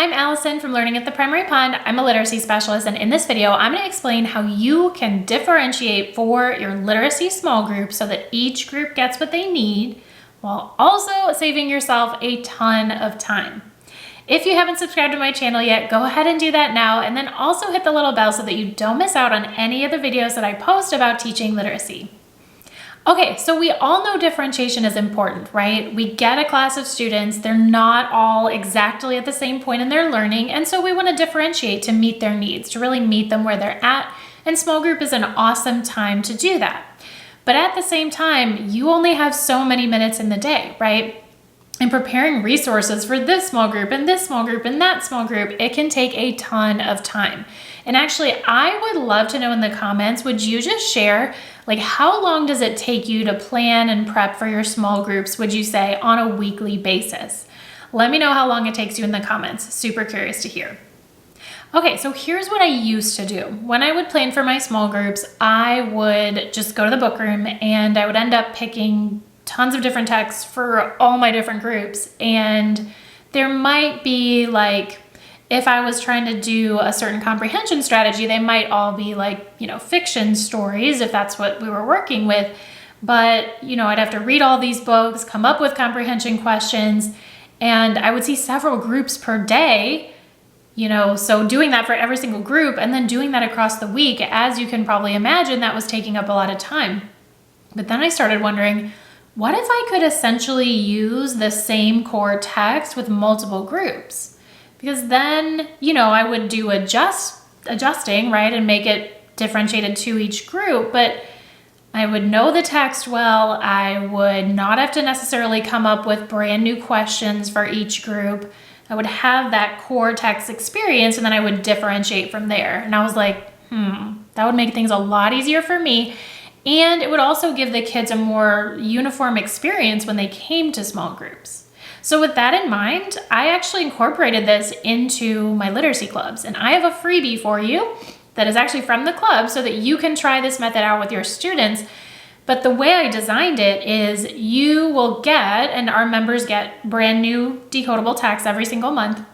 I'm Allison from Learning at the Primary Pond. I'm a literacy specialist, and in this video, I'm going to explain how you can differentiate for your literacy small group so that each group gets what they need while also saving yourself a ton of time. If you haven't subscribed to my channel yet, go ahead and do that now, and then also hit the little bell so that you don't miss out on any of the videos that I post about teaching literacy. Okay, so we all know differentiation is important, right? We get a class of students, they're not all exactly at the same point in their learning, and so we want to differentiate to meet their needs, to really meet them where they're at, and small group is an awesome time to do that. But at the same time, you only have so many minutes in the day, right? And preparing resources for this small group and this small group and that small group, it can take a ton of time. And actually, I would love to know in the comments, would you just share, like, how long does it take you to plan and prep for your small groups, would you say, on a weekly basis? Let me know how long it takes you in the comments. Super curious to hear. Okay, so here's what I used to do. When I would plan for my small groups, I would just go to the book room and I would end up picking tons of different texts for all my different groups. And there might be, like, if I was trying to do a certain comprehension strategy, they might all be like, fiction stories, if that's what we were working with. But, I'd have to read all these books, come up with comprehension questions, and I would see several groups per day, so doing that for every single group and then doing that across the week, as you can probably imagine, that was taking up a lot of time. But then I started wondering, what if I could essentially use the same core text with multiple groups? Because then, I would do adjusting, right, and make it differentiated to each group, but I would know the text well. I would not have to necessarily come up with brand new questions for each group. I would have that core text experience, and then I would differentiate from there. And I was like, that would make things a lot easier for me. And it would also give the kids a more uniform experience when they came to small groups. So with that in mind, I actually incorporated this into my literacy clubs, and I have a freebie for you that is actually from the club so that you can try this method out with your students. But the way I designed it is you will get, and our members get, brand new decodable text every single month.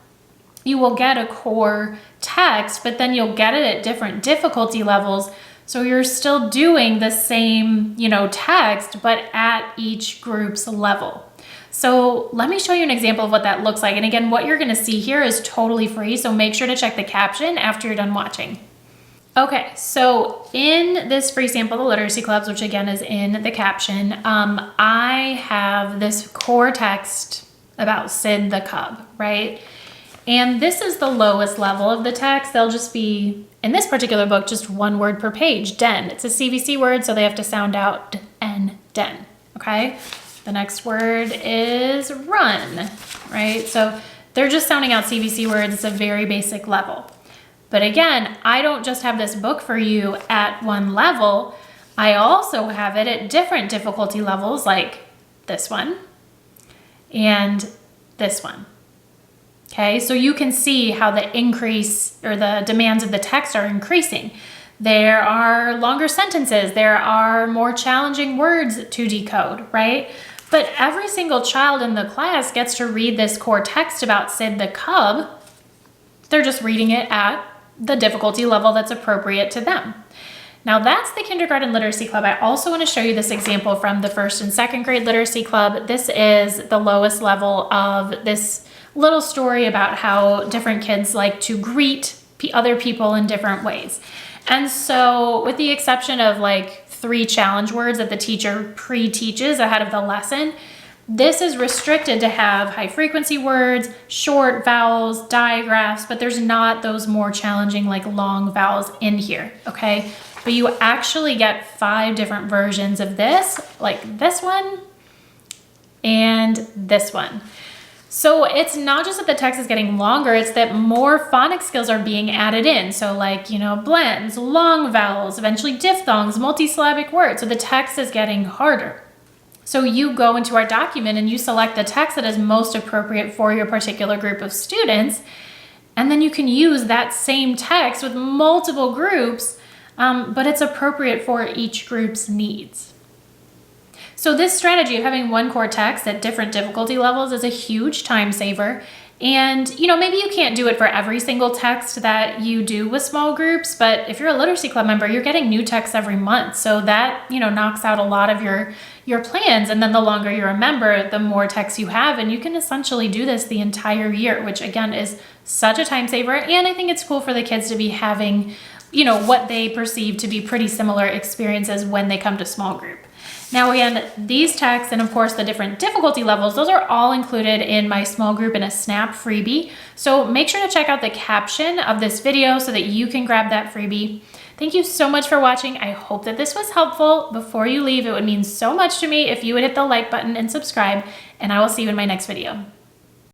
You will get a core text, but then you'll get it at different difficulty levels. So you're still doing the same, text, but at each group's level. So let me show you an example of what that looks like. And again, what you're gonna see here is totally free, so make sure to check the caption after you're done watching. Okay, so in this free sample of the literacy clubs, which again is in the caption, I have this core text about Sid the cub, right? And this is the lowest level of the text. They'll just be, in this particular book, just one word per page, den. It's a CVC word, so they have to sound out N, den, okay? The next word is run, right? So they're just sounding out CVC words. It's a very basic level. But again, I don't just have this book for you at one level. I also have it at different difficulty levels, like this one and this one. Okay, so you can see how the increase or the demands of the text are increasing. There are longer sentences. There are more challenging words to decode, right? But every single child in the class gets to read this core text about Sid the cub. They're just reading it at the difficulty level that's appropriate to them. Now that's the kindergarten literacy club. I also want to show you this example from the first and second grade literacy club. This is the lowest level of this little story about how different kids like to greet other people in different ways. And so with the exception of like 3 challenge words that the teacher pre-teaches ahead of the lesson, this is restricted to have high frequency words, short vowels, digraphs, but there's not those more challenging like long vowels in here, okay? But you actually get 5 different versions of this, like this one and this one. So it's not just that the text is getting longer, it's that more phonics skills are being added in. So like, blends, long vowels, eventually diphthongs, multisyllabic words. So the text is getting harder. So you go into our document and you select the text that is most appropriate for your particular group of students. And then you can use that same text with multiple groups, but it's appropriate for each group's needs. So this strategy of having one core text at different difficulty levels is a huge time saver, And, maybe you can't do it for every single text that you do with small groups, but if you're a literacy club member, you're getting new texts every month. So that, knocks out a lot of your plans. And then the longer you're a member, the more texts you have, and you can essentially do this the entire year, which again is such a time saver. And I think it's cool for the kids to be having, what they perceive to be pretty similar experiences when they come to small group. Now again, these texts and of course the different difficulty levels, those are all included in my small group in a Snap freebie. So make sure to check out the caption of this video so that you can grab that freebie. Thank you so much for watching. I hope that this was helpful. Before you leave, it would mean so much to me if you would hit the like button and subscribe, and I will see you in my next video.